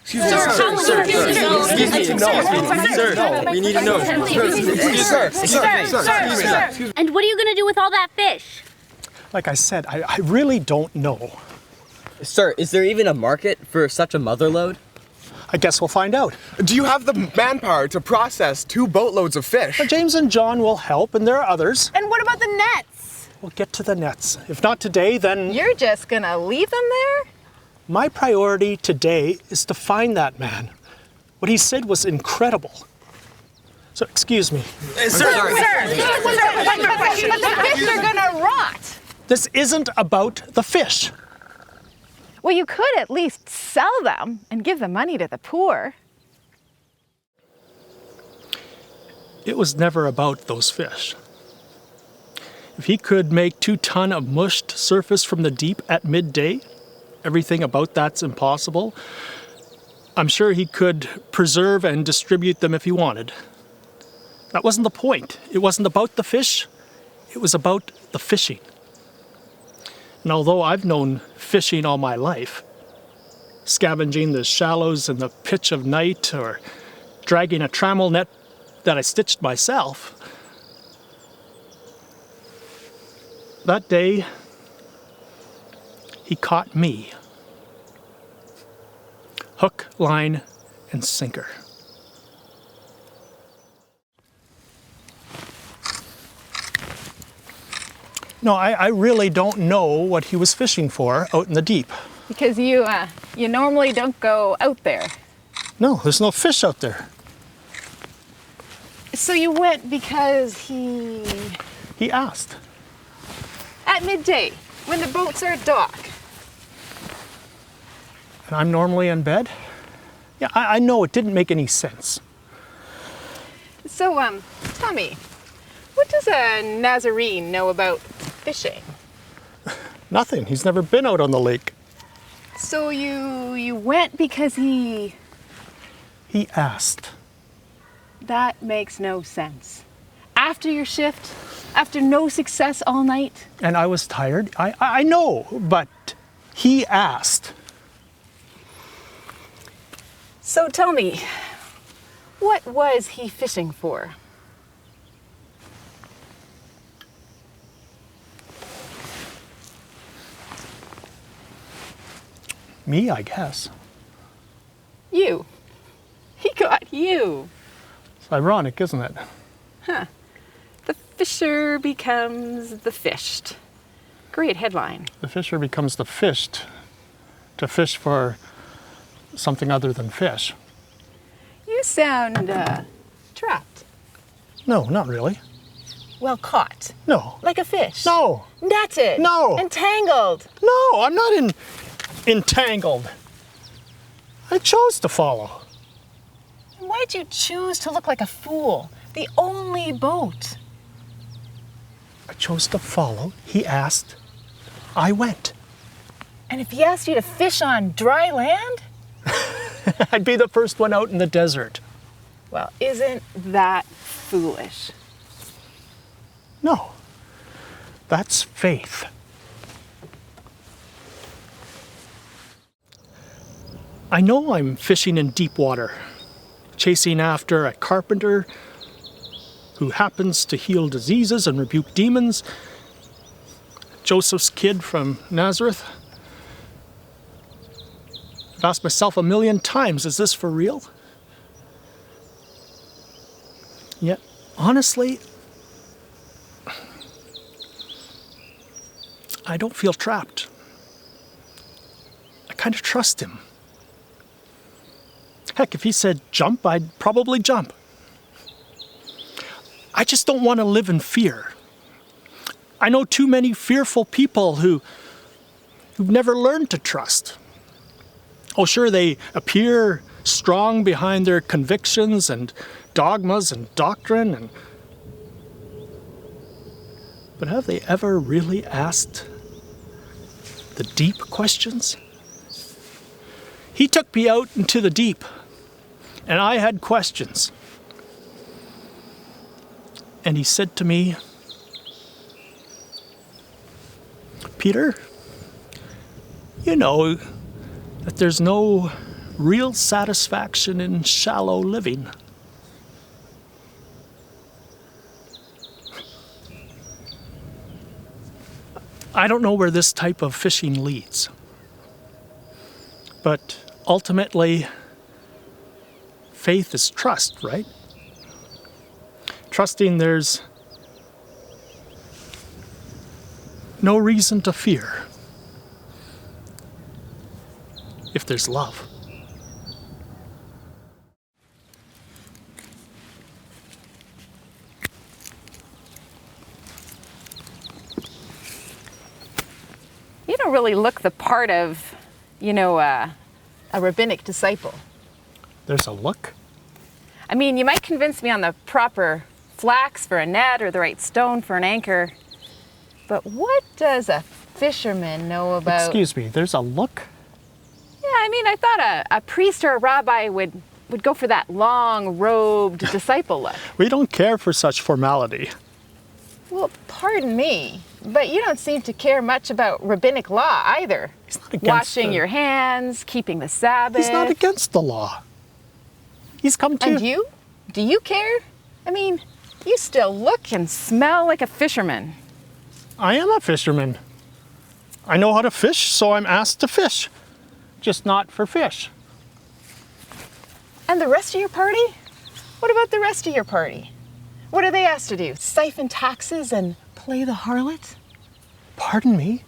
Excuse me, sir, we need to know. Sir. And what are you going to do with all that fish? Like I said, I really don't know. Sir, is there even a market for such a mother load? I guess we'll find out. Do you have the manpower to process 2 boatloads of fish? James and John will help, and there are others. And what about the nets? We'll get to the nets. If not today, then... You're just gonna leave them there? My priority today is to find that man. What he said was incredible. So, excuse me. Sir, one more question. But the fish are gonna rot. This isn't about the fish. Well, you could at least sell them and give the money to the poor. It was never about those fish. If he could make 2 tons of mushed surface from the deep at midday, everything about that's impossible. I'm sure he could preserve and distribute them if he wanted. That wasn't the point. It wasn't about the fish. It was about the fishing. And although I've known fishing all my life, scavenging the shallows in the pitch of night or dragging a trammel net that I stitched myself, that day he caught me. Hook, line, and sinker. No, I really don't know what he was fishing for out in the deep. Because you normally don't go out there. No, there's no fish out there. So you went because he... He asked. At midday, when the boats are at dock. And I'm normally in bed? Yeah, I know it didn't make any sense. So, Tommy, what does a Nazarene know about fishing? Nothing. He's never been out on the lake. So you went because he... He asked. That makes no sense. After your shift, after no success all night. And I was tired. I know, but he asked. So tell me, what was he fishing for? Me, I guess. You. He got you. It's ironic, isn't it? Huh. The fisher becomes the fished. Great headline. The fisher becomes the fished to fish for something other than fish. You sound, trapped. No, not really. Well, caught. No. Like a fish. No. Netted. No. Entangled. No, I'm not entangled. I chose to follow. Why'd you choose to look like a fool? The only boat. I chose to follow. He asked. I went. And if he asked you to fish on dry land? I'd be the first one out in the desert. Well, isn't that foolish? No. That's faith. I know I'm fishing in deep water, chasing after a carpenter who happens to heal diseases and rebuke demons, Joseph's kid from Nazareth. I've asked myself 1,000,000 times, is this for real? Yet, honestly, I don't feel trapped. I kind of trust him. Heck, if he said jump, I'd probably jump. I just don't want to live in fear. I know too many fearful people who've never learned to trust. Oh, sure, they appear strong behind their convictions and dogmas and doctrine, but have they ever really asked the deep questions? He took me out into the deep, and I had questions. And he said to me, Peter, you know that there's no real satisfaction in shallow living. I don't know where this type of fishing leads, but ultimately, faith is trust, right? Trusting there's no reason to fear if there's love. You don't really look the part of, a rabbinic disciple. There's a look. I mean, you might convince me on the proper flax for a net or the right stone for an anchor, but what does a fisherman know about... Excuse me, there's a look? Yeah, I mean, I thought a priest or a rabbi would go for that long-robed disciple look. We don't care for such formality. Well, pardon me, but you don't seem to care much about rabbinic law either. He's not against Washing your hands, keeping the Sabbath. He's not against the law. He's come to... And you? Do you care? I mean, you still look and smell like a fisherman. I am a fisherman. I know how to fish, so I'm asked to fish. Just not for fish. And the rest of your party? What about the rest of your party? What are they asked to do? Siphon taxes and play the harlot? Pardon me?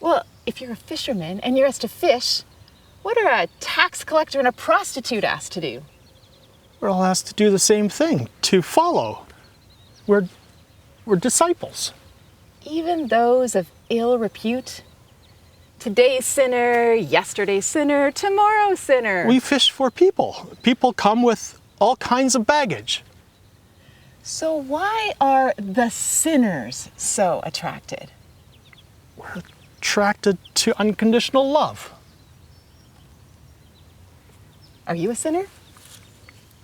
Well, if you're a fisherman and you're asked to fish, what are a tax collector and a prostitute asked to do? We're all asked to do the same thing, to follow. We're disciples. Even those of ill repute? Today's sinner, yesterday's sinner, tomorrow's sinner. We fish for people. People come with all kinds of baggage. So why are the sinners so attracted? We're attracted to unconditional love. Are you a sinner?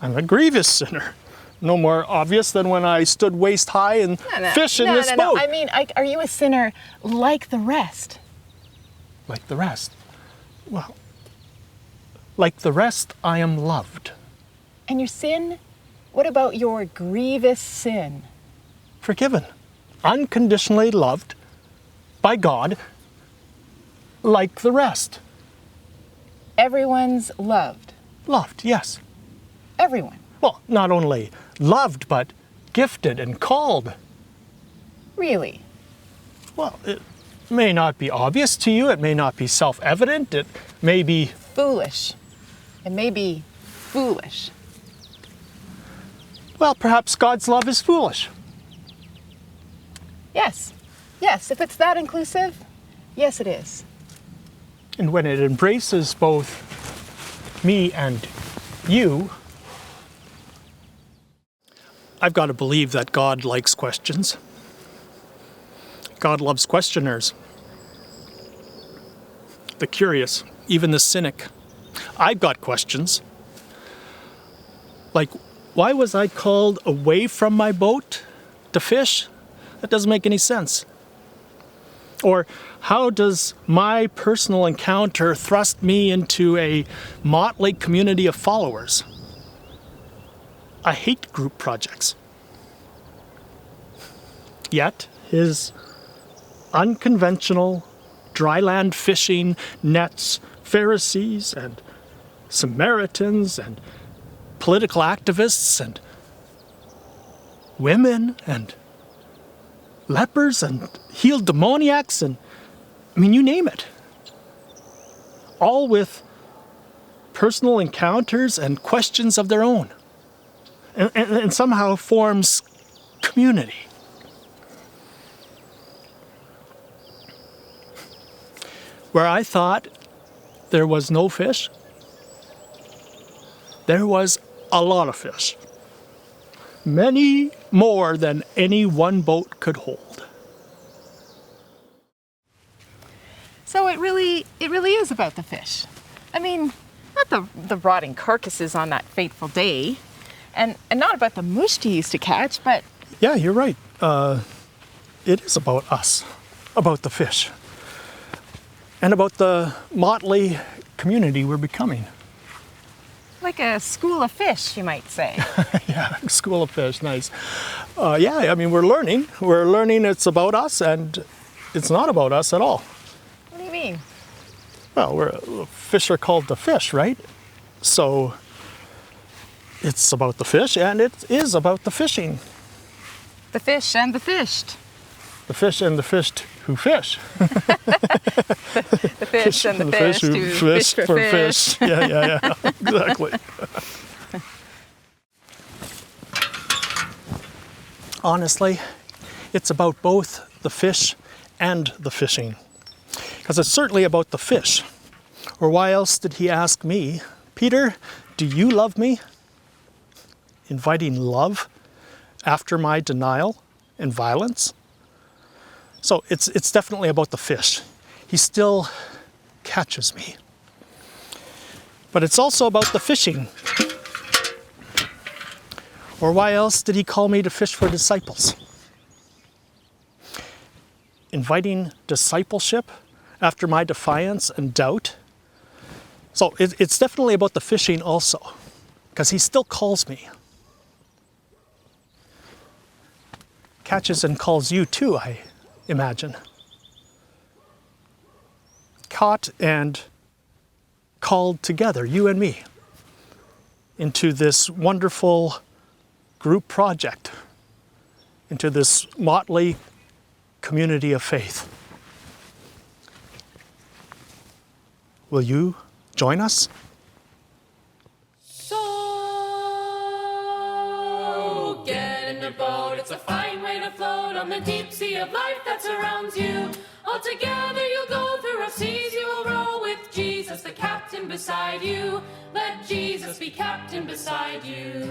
I'm a grievous sinner. No more obvious than when I stood waist high and fished in this boat. I mean, are you a sinner like the rest? Like the rest? Well, like the rest, I am loved. And your sin? What about your grievous sin? Forgiven. Unconditionally loved by God, like the rest. Everyone's loved. Loved, yes. Everyone. Well, not only loved, but gifted and called. Really? Well, it may not be obvious to you. It may not be self-evident. It may be... Foolish. It may be foolish. Well, perhaps God's love is foolish. Yes. Yes, if it's that inclusive, yes it is. And when it embraces both me and you, I've got to believe that God likes questions. God loves questioners. The curious, even the cynic. I've got questions. Like, why was I called away from my boat to fish? That doesn't make any sense. Or how does my personal encounter thrust me into a motley community of followers? I hate group projects. Yet, his unconventional dryland fishing nets Pharisees and Samaritans and political activists and women and lepers and healed demoniacs and, I mean, you name it. All with personal encounters and questions of their own. And somehow forms community. Where I thought there was no fish, there was a lot of fish. Many more than any one boat could hold. So it really is about the fish. I mean, not the rotting carcasses on that fateful day, and not about the mush you used to catch, but... Yeah, you're right. It is about us, about the fish. and about the motley community we're becoming. Like a school of fish, you might say. Yeah, school of fish, nice. Yeah, I mean, we're learning. We're learning it's about us, and it's not about us at all. What do you mean? Well, fish are called the fish, right? So it's about the fish, and it is about the fishing. The fish and the fished. The fish and the fished who fish. The fish and the fish who fish for fish. Yeah, exactly. Honestly, it's about both the fish and the fishing. Because it's certainly about the fish. Or why else did he ask me, Peter, do you love me? Inviting love after my denial and violence. So it's definitely about the fish. He still catches me. But it's also about the fishing. Or why else did he call me to fish for disciples? Inviting discipleship after my defiance and doubt. So it's definitely about the fishing also, because he still calls me. Catches and calls you too, I imagine. Caught and called together, you and me, into this wonderful group project, into this motley community of faith. Will you join us? So get in the boat, it's a fine way to float on the deep sea of life that surrounds you. All together you'll go through rough seas, you will row with Jesus, the captain beside you. Let Jesus be captain beside you.